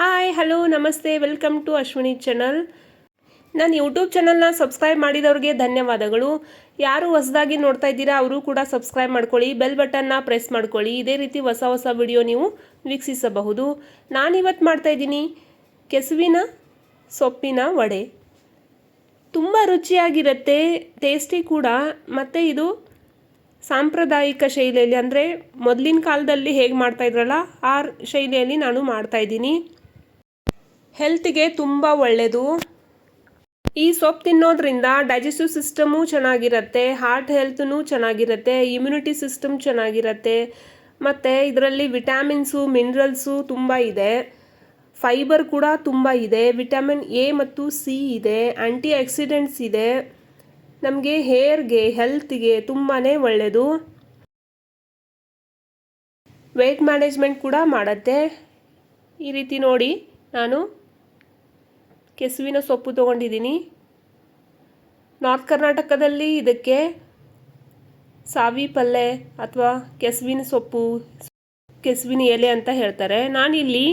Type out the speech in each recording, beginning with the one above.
Hi hello ನಮಸ್ತೆ welcome to Ashwini channel. ನಾನು YouTube ಚಾನಲ್ನ ಸಬ್ಸ್ಕ್ರೈಬ್ ಮಾಡಿದವ್ರಿಗೆ ಧನ್ಯವಾದಗಳು. ಯಾರು ಹೊಸದಾಗಿ ನೋಡ್ತಾ ಇದ್ದೀರಾ ಅವರು ಕೂಡ ಸಬ್ಸ್ಕ್ರೈಬ್ ಮಾಡ್ಕೊಳ್ಳಿ, ಬೆಲ್ ಬಟನ್ನ ಪ್ರೆಸ್ ಮಾಡ್ಕೊಳ್ಳಿ. ಇದೇ ರೀತಿ ಹೊಸ ಹೊಸ ವಿಡಿಯೋ ನೀವು ವೀಕ್ಷಿಸಬಹುದು. ನಾನಿವತ್ತು ಮಾಡ್ತಾ ಇದ್ದೀನಿ ಕೆಸುವಿನ ಸೊಪ್ಪಿನ ವಡೆ. ತುಂಬ ರುಚಿಯಾಗಿರುತ್ತೆ, ಟೇಸ್ಟಿ ಕೂಡ. ಮತ್ತು ಇದು ಸಾಂಪ್ರದಾಯಿಕ ಶೈಲಿಯಲ್ಲಿ, ಅಂದರೆ ಮೊದಲಿನ ಕಾಲದಲ್ಲಿ ಹೇಗೆ ಮಾಡ್ತಾಯಿದ್ರಲ್ಲ ಆ ಶೈಲಿಯಲ್ಲಿ ನಾನು ಮಾಡ್ತಾಯಿದ್ದೀನಿ. ಹೆಲ್ತ್ಗೆ ತುಂಬ ಒಳ್ಳೆಯದು. ಈ ಸೊಪ್ಪು ತಿನ್ನೋದ್ರಿಂದ ಡೈಜೆಸ್ಟಿವ್ ಸಿಸ್ಟಮು ಚೆನ್ನಾಗಿರುತ್ತೆ, ಹಾರ್ಟ್ ಹೆಲ್ತ್ನೂ ಚೆನ್ನಾಗಿರುತ್ತೆ, ಇಮ್ಯುನಿಟಿ ಸಿಸ್ಟಮ್ ಚೆನ್ನಾಗಿರುತ್ತೆ. ಮತ್ತು ಇದರಲ್ಲಿ ವಿಟಮಿನ್ಸು ಮಿನರಲ್ಸು ತುಂಬ ಇದೆ, ಫೈಬರ್ ಕೂಡ ತುಂಬ ಇದೆ, ವಿಟಮಿನ್ ಎ ಮತ್ತು ಸಿ ಇದೆ, ಆ್ಯಂಟಿ ಆಕ್ಸಿಡೆಂಟ್ಸ್ ಇದೆ. ನಮಗೆ ಹೇರ್ಗೆ ಹೆಲ್ತ್ಗೆ ತುಂಬಾ ಒಳ್ಳೆಯದು. ವೆಯ್ಟ್ ಮ್ಯಾನೇಜ್ಮೆಂಟ್ ಕೂಡ ಮಾಡುತ್ತೆ. ಈ ರೀತಿ ನೋಡಿ, ನಾನು ಕೆಸುವಿನ ಸೊಪ್ಪು ತೊಗೊಂಡಿದ್ದೀನಿ. ನಾರ್ತ್ ಕರ್ನಾಟಕದಲ್ಲಿ ಇದಕ್ಕೆ ಸಾವಿ ಪಲ್ಲೆ ಅಥವಾ ಕೆಸುವಿನ ಸೊಪ್ಪು, ಕೆಸುವಿನ ಎಲೆ ಅಂತ ಹೇಳ್ತಾರೆ. ನಾನಿಲ್ಲಿ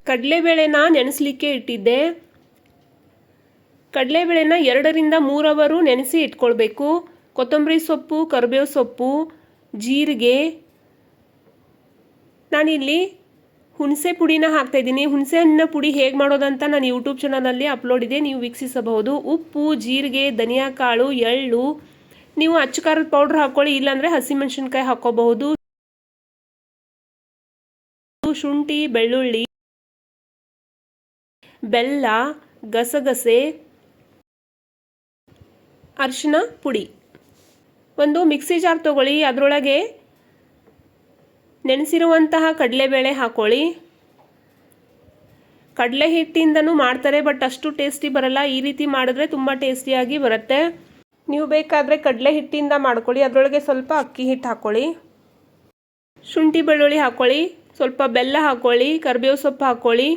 ಕಡಲೆಬೇಳೆನ ನೆನೆಸಲಿಕ್ಕೆ ಇಟ್ಟಿದ್ದೆ. ಕಡಲೆಬೇಳೆನ 2 ರಿಂದ 3 ಅವರು ನೆನೆಸಿ ಇಟ್ಕೊಳ್ಬೇಕು. ಕೊತ್ತಂಬರಿ ಸೊಪ್ಪು, ಕರಿಬೇವು ಸೊಪ್ಪು, ಜೀರಿಗೆ. ನಾನಿಲ್ಲಿ ಹುಣಸೆ ಪುಡಿನ ಹಾಕ್ತಾಯಿದ್ದೀನಿ. ಹುಣಸೆ ಹಣ್ಣಿನ ಪುಡಿ ಹೇಗೆ ಮಾಡೋದಂತ ನಾನು ಯೂಟ್ಯೂಬ್ ಚಾನಲಲ್ಲಿ ಅಪ್ಲೋಡ್ ಇದೆ, ನೀವು ವೀಕ್ಷಿಸಬಹುದು. ಉಪ್ಪು, ಜೀರಿಗೆ, ಧನಿಯಾ ಕಾಳು, ಎಳ್ಳು. ನೀವು ಅಚ್ಚ ಖಾರದ ಪೌಡ್ರ್ ಹಾಕ್ಕೊಳ್ಳಿ, ಇಲ್ಲಾಂದರೆ ಹಸಿಮೆಣಸಿನ್ಕಾಯಿ ಹಾಕ್ಕೋಬಹುದು. ಶುಂಠಿ, ಬೆಳ್ಳುಳ್ಳಿ, ಬೆಲ್ಲ, ಗಸಗಸೆ, ಅರಿಶಿನ ಪುಡಿ. ಒಂದು ಮಿಕ್ಸಿ ಜಾರ್ ತಗೊಳ್ಳಿ, ಅದರೊಳಗೆ ನೆನೆಸಿರುವಂತಹ ಕಡಲೆಬೇಳೆ ಹಾಕ್ಕೊಳ್ಳಿ. ಕಡಲೆ ಹಿಟ್ಟಿಂದನೂ ಮಾಡ್ತಾರೆ, ಬಟ್ ಅಷ್ಟು ಟೇಸ್ಟಿ ಬರಲ್ಲ. ಈ ರೀತಿ ಮಾಡಿದ್ರೆ ತುಂಬ ಟೇಸ್ಟಿಯಾಗಿ ಬರುತ್ತೆ. ನೀವು ಬೇಕಾದರೆ ಕಡಲೆ ಹಿಟ್ಟಿಂದ ಮಾಡ್ಕೊಳ್ಳಿ, ಅದರೊಳಗೆ ಸ್ವಲ್ಪ ಅಕ್ಕಿ ಹಿಟ್ಟು ಹಾಕ್ಕೊಳ್ಳಿ. ಶುಂಠಿ ಬೆಳ್ಳುಳ್ಳಿ ಹಾಕ್ಕೊಳ್ಳಿ, ಸ್ವಲ್ಪ ಬೆಲ್ಲ ಹಾಕ್ಕೊಳ್ಳಿ, ಕರಿಬೇವು ಸೊಪ್ಪು ಹಾಕ್ಕೊಳ್ಳಿ.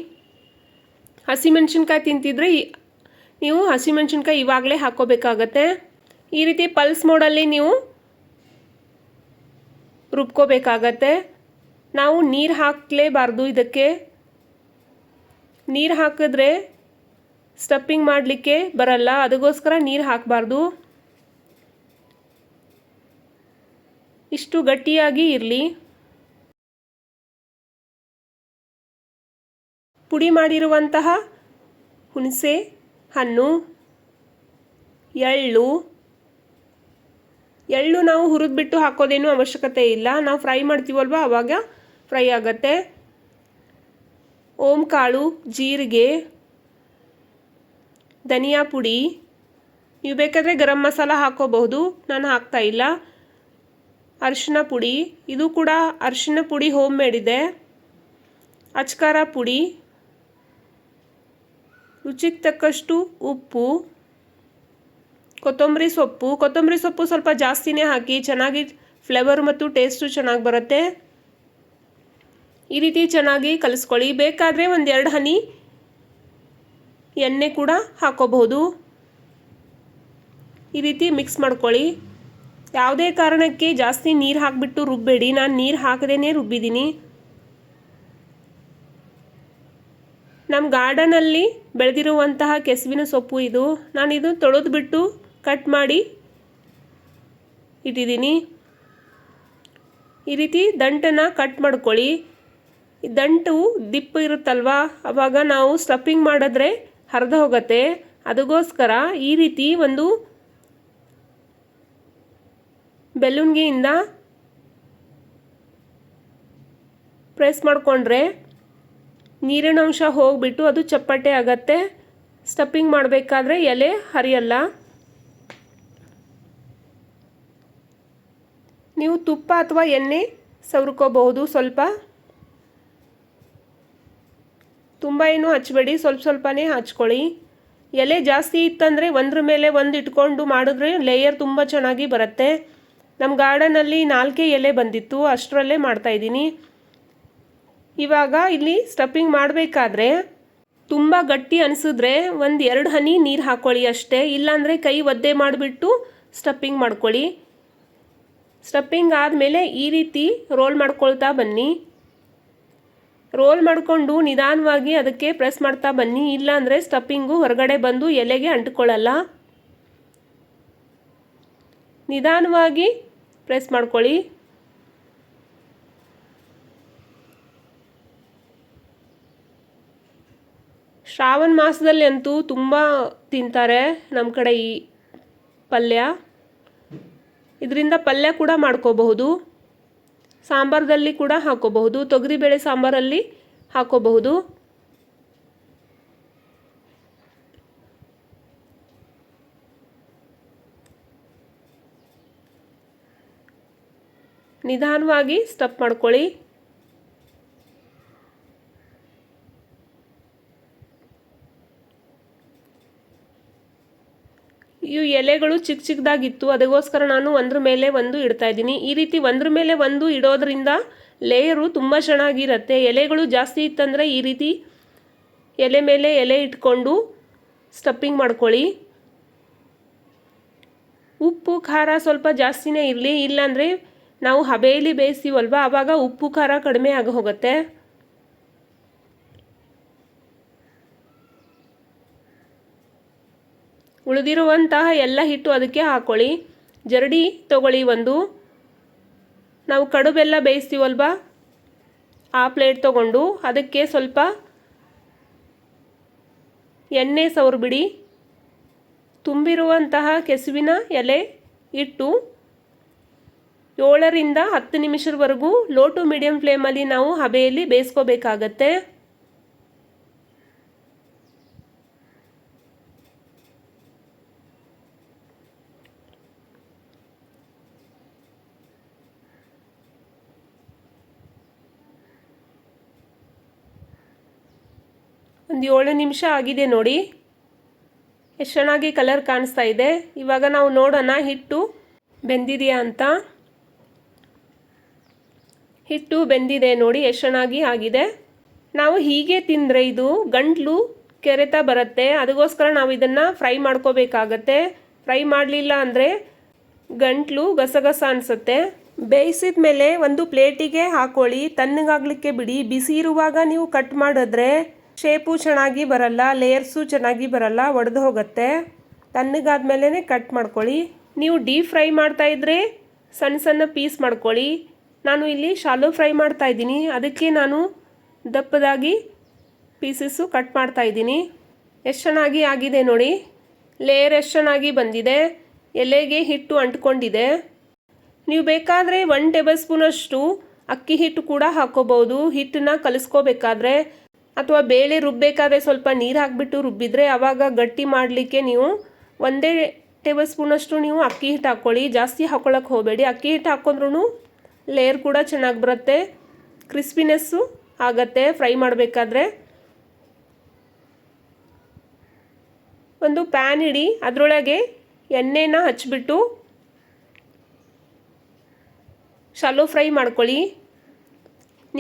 ಹಸಿಮೆಣ್ಸಿನ್ಕಾಯಿ ತಿಂತಿದ್ರೆ ನೀವು ಹಸಿಮೆಣ್ಸಿನ್ಕಾಯಿ ಇವಾಗಲೇ ಹಾಕ್ಕೋಬೇಕಾಗತ್ತೆ. ಈ ರೀತಿ ಪಲ್ಸ್ ಮೋಡಲ್ಲಿ ನೀವು ರುಬ್ಕೋಬೇಕಾಗತ್ತೆ. ನಾವು ನೀರು ಹಾಕಲೇಬಾರ್ದು ಇದಕ್ಕೆ. ನೀರು ಹಾಕಿದ್ರೆ ಸ್ಟಫಿಂಗ್ ಮಾಡಲಿಕ್ಕೆ ಬರಲ್ಲ, ಅದಕ್ಕೋಸ್ಕರ ನೀರು ಹಾಕಬಾರ್ದು. ಇಷ್ಟು ಗಟ್ಟಿಯಾಗಿ ಇರಲಿ. ಪುಡಿ ಮಾಡಿರುವಂತಹ ಹುಣಸೆ ಹಣ್ಣು, ಎಳ್ಳು ನಾವು ಹುರಿದ್ಬಿಟ್ಟು ಹಾಕೋದೇನು ಅವಶ್ಯಕತೆ ಇಲ್ಲ. ನಾವು ಫ್ರೈ ಮಾಡ್ತೀವಲ್ವ ಆವಾಗ ಫ್ರೈ ಆಗತ್ತೆ. ಓಂ ಕಾಳು, ಜೀರಿಗೆ, ಧನಿಯಾ ಪುಡಿ. ನೀವು ಬೇಕಾದರೆ ಗರಂ ಮಸಾಲ ಹಾಕೋಬಹುದು, ನಾನು ಹಾಕ್ತಾ ಇಲ್ಲ. ಅರಿಶಿನ ಪುಡಿ, ಇದು ಕೂಡ ಅರಿಶಿನ ಪುಡಿ ಹೋಮ್ ಮೇಡ್ ಇದೆ. ಅಚ್ಕಾರ ಪುಡಿ, ರುಚಿಗೆ ತಕ್ಕಷ್ಟು ಉಪ್ಪು, ಕೊತ್ತಂಬರಿ ಸೊಪ್ಪು ಸ್ವಲ್ಪ ಜಾಸ್ತಿನೇ ಹಾಕಿ, ಚೆನ್ನಾಗಿ ಫ್ಲೇವರ್ ಮತ್ತು ಟೇಸ್ಟು ಚೆನ್ನಾಗಿ ಬರುತ್ತೆ. ಈ ರೀತಿ ಚೆನ್ನಾಗಿ ಕಲಿಸ್ಕೊಳ್ಳಿ. ಬೇಕಾದರೆ 1-2 ಹನಿ ಎಣ್ಣೆ ಕೂಡ ಹಾಕೋಬಹುದು. ಈ ರೀತಿ ಮಿಕ್ಸ್ ಮಾಡ್ಕೊಳ್ಳಿ. ಯಾವುದೇ ಕಾರಣಕ್ಕೆ ಜಾಸ್ತಿ ನೀರು ಹಾಕಿಬಿಟ್ಟು ರುಬ್ಬೇಡಿ. ನಾನು ನೀರು ಹಾಕದೇ ರುಬ್ಬಿದ್ದೀನಿ. ನಮ್ಮ ಗಾರ್ಡನಲ್ಲಿ ಬೆಳೆದಿರುವಂತಹ ಕೆಸುವಿನ ಸೊಪ್ಪು ಇದು. ನಾನಿದು ತೊಳೆದ್ಬಿಟ್ಟು ಕಟ್ ಮಾಡಿ ಇಟ್ಟಿದ್ದೀನಿ. ಈ ರೀತಿ ದಂಟನ್ನು ಕಟ್ ಮಾಡ್ಕೊಳ್ಳಿ. ಈ ದಂಟು ದಿಪ್ಪು ಇರುತ್ತಲ್ವ, ಆವಾಗ ನಾವು ಸ್ಟಫಿಂಗ್ ಮಾಡಿದ್ರೆ ಹರಿದು ಹೋಗುತ್ತೆ. ಅದಕ್ಕೋಸ್ಕರ ಈ ರೀತಿ ಒಂದು ಬೆಲೂನ್ಗೆಯಿಂದ ಪ್ರೆಸ್ ಮಾಡಿಕೊಂಡ್ರೆ ನೀರಿನಂಶ ಹೋಗಿಬಿಟ್ಟು ಅದು ಚಪ್ಪಟೆ ಆಗತ್ತೆ. ಸ್ಟಫಿಂಗ್ ಮಾಡಬೇಕಾದ್ರೆ ಎಲೆ ಹರಿಯಲ್ಲ. ನೀವು ತುಪ್ಪ ಅಥವಾ ಎಣ್ಣೆ ಸವರ್ಕೋಬಹುದು. ಸ್ವಲ್ಪ ತುಂಬ ಏನೂ ಹಚ್ಚಬೇಡಿ, ಸ್ವಲ್ಪನೇ ಹಚ್ಕೊಳ್ಳಿ. ಎಲೆ ಜಾಸ್ತಿ ಇತ್ತಂದರೆ ಒಂದ್ರ ಮೇಲೆ ಒಂದು ಇಟ್ಕೊಂಡು ಮಾಡಿದ್ರೆ ಲೇಯರ್ ತುಂಬ ಚೆನ್ನಾಗಿ ಬರುತ್ತೆ. ನಮ್ಮ ಗಾರ್ಡನಲ್ಲಿ 4 ಎಲೆ ಬಂದಿತ್ತು, ಅಷ್ಟರಲ್ಲೇ ಮಾಡ್ತಾಯಿದ್ದೀನಿ. ಇವಾಗ ಇಲ್ಲಿ ಸ್ಟಫಿಂಗ್ ಮಾಡಬೇಕಾದ್ರೆ ತುಂಬ ಗಟ್ಟಿ ಅನಿಸಿದ್ರೆ 1-2 ಹನಿ ನೀರು ಹಾಕ್ಕೊಳ್ಳಿ ಅಷ್ಟೇ. ಇಲ್ಲಾಂದರೆ ಕೈ ಒದ್ದೆ ಮಾಡಿಬಿಟ್ಟು ಸ್ಟಫಿಂಗ್ ಮಾಡ್ಕೊಳ್ಳಿ. ಸ್ಟಫಿಂಗ್ ಆದಮೇಲೆ ಈ ರೀತಿ ರೋಲ್ ಮಾಡ್ಕೊಳ್ತಾ ಬನ್ನಿ. ರೋಲ್ ಮಾಡಿಕೊಂಡು ನಿಧಾನವಾಗಿ ಅದಕ್ಕೆ ಪ್ರೆಸ್ ಮಾಡ್ತಾ ಬನ್ನಿ, ಇಲ್ಲಾಂದರೆ ಸ್ಟಫಿಂಗು ಹೊರಗಡೆ ಬಂದು ಎಲೆಗೆ ಅಂಟಿಕೊಳ್ಳಲ್ಲ. ನಿಧಾನವಾಗಿ ಪ್ರೆಸ್ ಮಾಡ್ಕೊಳ್ಳಿ. ಶ್ರಾವಣ ಮಾಸದಲ್ಲಿ ಅಂತೂ ತುಂಬ ತಿಂತಾರೆ ನಮ್ಮ ಕಡೆ ಈ ಪಲ್ಯ. ಇದರಿಂದ ಪಲ್ಯ ಕೂಡ ಮಾಡ್ಕೋಬಹುದು, ಸಾಂಬಾರದಲ್ಲಿ ಕೂಡ ಹಾಕೋಬಹುದು, ತೊಗರಿಬೇಳೆ ಸಾಂಬಾರಲ್ಲಿ ಹಾಕೋಬಹುದು. ನಿಧಾನವಾಗಿ ಸ್ಟಫ್ ಮಾಡ್ಕೊಳ್ಳಿ. ಇವು ಎಲೆಗಳು ಚಿಕ್ಕ ಚಿಕ್ಕದಾಗಿತ್ತು, ಅದಕ್ಕೋಸ್ಕರ ನಾನು ಒಂದ್ರ ಮೇಲೆ ಒಂದು ಇಡ್ತಾ ಇದ್ದೀನಿ. ಈ ರೀತಿ ಒಂದ್ರ ಮೇಲೆ ಒಂದು ಇಡೋದ್ರಿಂದ ಲೇಯರು ತುಂಬ ಚೆನ್ನಾಗಿರುತ್ತೆ. ಎಲೆಗಳು ಜಾಸ್ತಿ ಇತ್ತಂದರೆ ಈ ರೀತಿ ಎಲೆ ಮೇಲೆ ಎಲೆ ಇಟ್ಕೊಂಡು ಸ್ಟಫಿಂಗ್ ಮಾಡ್ಕೊಳ್ಳಿ. ಉಪ್ಪು ಖಾರ ಸ್ವಲ್ಪ ಜಾಸ್ತಿನೇ ಇರಲಿ, ಇಲ್ಲಾಂದರೆ ನಾವು ಹಬೆಯಲ್ಲಿ ಬೇಯಿಸ್ತೀವಲ್ವ ಆವಾಗ ಉಪ್ಪು ಖಾರ ಕಡಿಮೆ ಆಗಿ ಹೋಗುತ್ತೆ. ಉಳಿದಿರುವಂತಹ ಎಲ್ಲ ಹಿಟ್ಟು ಅದಕ್ಕೆ ಹಾಕೊಳ್ಳಿ. ಜರಡಿ ತಗೊಳ್ಳಿ ಒಂದು, ನಾವು ಕಡು ಬೆಲ್ಲ ಬೇಯಿಸ್ತೀವಲ್ವ ಆ ಪ್ಲೇಟ್ ತಗೊಂಡು ಅದಕ್ಕೆ ಸ್ವಲ್ಪ ಎಣ್ಣೆ ಸವರ್ಬಿಡಿ. ತುಂಬಿರುವಂತಹ ಕೆಸುವಿನ ಎಲೆ ಇಟ್ಟು 7 ರಿಂದ 10 ನಿಮಿಷದವರೆಗೂ ಲೋ ಟು ಮೀಡಿಯಂ ಫ್ಲೇಮಲ್ಲಿ ನಾವು ಹಬೆಯಲ್ಲಿ ಬೇಯಿಸ್ಕೋಬೇಕಾಗತ್ತೆ. ಒಂದು 7 ನಿಮಿಷ ಆಗಿದೆ ನೋಡಿ, ಎಷ್ಟು ಚೆನ್ನಾಗಿ ಕಲರ್ ಕಾಣಿಸ್ತಾ ಇದೆ. ಇವಾಗ ನಾವು ನೋಡೋಣ ಹಿಟ್ಟು ಬೆಂದಿದೆಯಾ ಅಂತ. ಹಿಟ್ಟು ಬೆಂದಿದೆ ನೋಡಿ, ಎಷ್ಟು ಚೆನ್ನಾಗಿ ಆಗಿದೆ. ನಾವು ಹೀಗೆ ತಿಂದರೆ ಇದು ಗಂಟ್ಲು ಕೆರೆತ ಬರುತ್ತೆ, ಅದಕ್ಕೋಸ್ಕರ ನಾವು ಇದನ್ನು ಫ್ರೈ ಮಾಡ್ಕೋಬೇಕಾಗತ್ತೆ. ಫ್ರೈ ಮಾಡಲಿಲ್ಲ ಅಂದರೆ ಗಂಟ್ಲು ಗಸಗಸ ಅನಿಸುತ್ತೆ. ಬೇಯಿಸಿದ ಮೇಲೆ ಒಂದು ಪ್ಲೇಟಿಗೆ ಹಾಕೊಳ್ಳಿ, ತಣ್ಣಗಾಗಲಿಕ್ಕೆ ಬಿಡಿ. ಬಿಸಿ ಇರುವಾಗ ನೀವು ಕಟ್ ಮಾಡಿದ್ರೆ ಶೇಪು ಚೆನ್ನಾಗಿ ಬರಲ್ಲ, ಲೇಯರ್ಸು ಚೆನ್ನಾಗಿ ಬರಲ್ಲ, ಒಡೆದು ಹೋಗುತ್ತೆ. ತಣ್ಣಗಾದ್ಮೇಲೆ ಕಟ್ ಮಾಡ್ಕೊಳ್ಳಿ. ನೀವು ಡೀಪ್ ಫ್ರೈ ಮಾಡ್ತಾಯಿದ್ರೆ ಸಣ್ಣ ಸಣ್ಣ ಪೀಸ್ ಮಾಡ್ಕೊಳ್ಳಿ. ನಾನು ಇಲ್ಲಿ ಶಾಲೋ ಫ್ರೈ ಮಾಡ್ತಾಯಿದ್ದೀನಿ, ಅದಕ್ಕೆ ನಾನು ದಪ್ಪದಾಗಿ ಪೀಸಸ್ಸು ಕಟ್ ಮಾಡ್ತಾಯಿದ್ದೀನಿ. ಎಷ್ಟು ಚೆನ್ನಾಗಿ ಆಗಿದೆ ನೋಡಿ, ಲೇಯರ್ ಎಷ್ಟು ಚೆನ್ನಾಗಿ ಬಂದಿದೆ, ಎಲೆಗೆ ಹಿಟ್ಟು ಅಂಟ್ಕೊಂಡಿದೆ. ನೀವು ಬೇಕಾದರೆ 1 ಟೇಬಲ್ ಸ್ಪೂನಷ್ಟು ಅಕ್ಕಿ ಹಿಟ್ಟು ಕೂಡ ಹಾಕ್ಕೋಬೋದು. ಹಿಟ್ಟನ್ನ ಕಲಿಸ್ಕೋಬೇಕಾದ್ರೆ ಅಥವಾ ಬೇಳೆ ರುಬ್ಬಬೇಕಾದ್ರೆ ಸ್ವಲ್ಪ ನೀರು ಹಾಕಿಬಿಟ್ಟು ರುಬ್ಬಿದರೆ ಆವಾಗ ಗಟ್ಟಿ ಮಾಡಲಿಕ್ಕೆ ನೀವು 1 ಟೇಬಲ್ ಸ್ಪೂನಷ್ಟು ನೀವು ಅಕ್ಕಿ ಹಿಟ್ಟು ಹಾಕ್ಕೊಳ್ಳಿ. ಜಾಸ್ತಿ ಹಾಕ್ಕೊಳ್ಳೋಕೆ ಹೋಗಬೇಡಿ. ಅಕ್ಕಿ ಹಿಟ್ಟು ಹಾಕೊಂಡ್ರೂ ಲೇಯರ್ ಕೂಡ ಚೆನ್ನಾಗಿ ಬರುತ್ತೆ, ಕ್ರಿಸ್ಪಿನೆಸ್ಸು ಆಗುತ್ತೆ ಫ್ರೈ ಮಾಡಬೇಕಾದ್ರೆ. ಒಂದು ಪ್ಯಾನ್ ಇಡಿ, ಅದರೊಳಗೆ ಎಣ್ಣೆನ ಹಚ್ಚಿಬಿಟ್ಟು ಶಾಲೋ ಫ್ರೈ ಮಾಡ್ಕೊಳ್ಳಿ.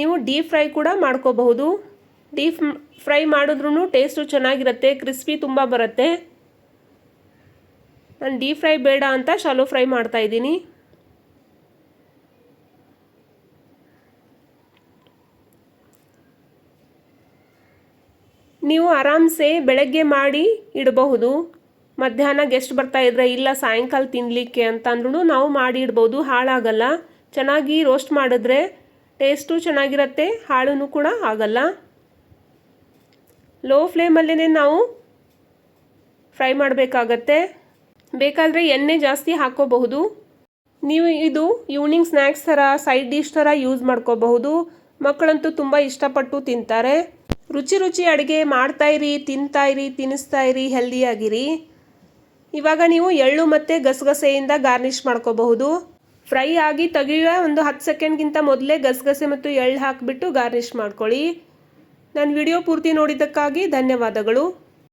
ನೀವು ಡೀಪ್ ಫ್ರೈ ಕೂಡ ಮಾಡ್ಕೋಬಹುದು. ಡೀಪ್ ಫ್ರೈ ಮಾಡಿದ್ರೂ ಟೇಸ್ಟು ಚೆನ್ನಾಗಿರುತ್ತೆ, ಕ್ರಿಸ್ಪಿ ತುಂಬ ಬರುತ್ತೆ. ನಾನು ಡೀಪ್ ಫ್ರೈ ಬೇಡ ಅಂತ ಶಾಲೋ ಫ್ರೈ ಮಾಡ್ತಾಯಿದ್ದೀನಿ. ನೀವು ಆರಾಮ್ಸೆ ಬೆಳಗ್ಗೆ ಮಾಡಿ ಇಡಬಹುದು. ಮಧ್ಯಾಹ್ನ ಗೆಸ್ಟ್ ಬರ್ತಾಯಿದ್ರೆ ಇಲ್ಲ ಸಾಯಂಕಾಲ ತಿನ್ನಲಿಕ್ಕೆ ಅಂತಂದ್ರೂ ನಾವು ಮಾಡಿ ಇಡ್ಬೋದು, ಹಾಳಾಗಲ್ಲ. ಚೆನ್ನಾಗಿ ರೋಸ್ಟ್ ಮಾಡಿದ್ರೆ ಟೇಸ್ಟು ಚೆನ್ನಾಗಿರುತ್ತೆ, ಹಾಳೂ ಕೂಡ ಆಗಲ್ಲ. ಲೋ ಫ್ಲೇಮಲ್ಲೇ ನಾವು ಫ್ರೈ ಮಾಡಬೇಕಾಗತ್ತೆ. ಬೇಕಾದರೆ ಎಣ್ಣೆ ಜಾಸ್ತಿ ಹಾಕ್ಕೋಬಹುದು. ನೀವು ಇದು ಈವ್ನಿಂಗ್ ಸ್ನ್ಯಾಕ್ಸ್ ಥರ, ಸೈಡ್ ಡಿಶ್ ಥರ ಯೂಸ್ ಮಾಡ್ಕೋಬಹುದು. ಮಕ್ಕಳಂತೂ ತುಂಬ ಇಷ್ಟಪಟ್ಟು ತಿಂತಾರೆ. ರುಚಿ ರುಚಿ ಅಡುಗೆ ಮಾಡ್ತಾಯಿರಿ, ತಿಂತಾಯಿರಿ, ತಿನ್ನಿಸ್ತಾಯಿರಿ, ಹೆಲ್ದಿಯಾಗಿರಿ. ಇವಾಗ ನೀವು ಎಳ್ಳು ಮತ್ತು ಗಸಗಸೆಯಿಂದ ಗಾರ್ನಿಷ್ ಮಾಡ್ಕೋಬಹುದು. ಫ್ರೈ ಆಗಿ ತೆಗೆಯುವ ಒಂದು 10 ಸೆಕೆಂಡ್ಗಿಂತ ಮೊದಲೇ ಗಸಗಸೆ ಮತ್ತು ಎಳ್ಳು ಹಾಕಿಬಿಟ್ಟು ಗಾರ್ನಿಷ್ ಮಾಡ್ಕೊಳ್ಳಿ. ನನ್ನ ವಿಡಿಯೋ ಪೂರ್ತಿ ನೋಡಿದ್ದಕ್ಕಾಗಿ ಧನ್ಯವಾದಗಳು.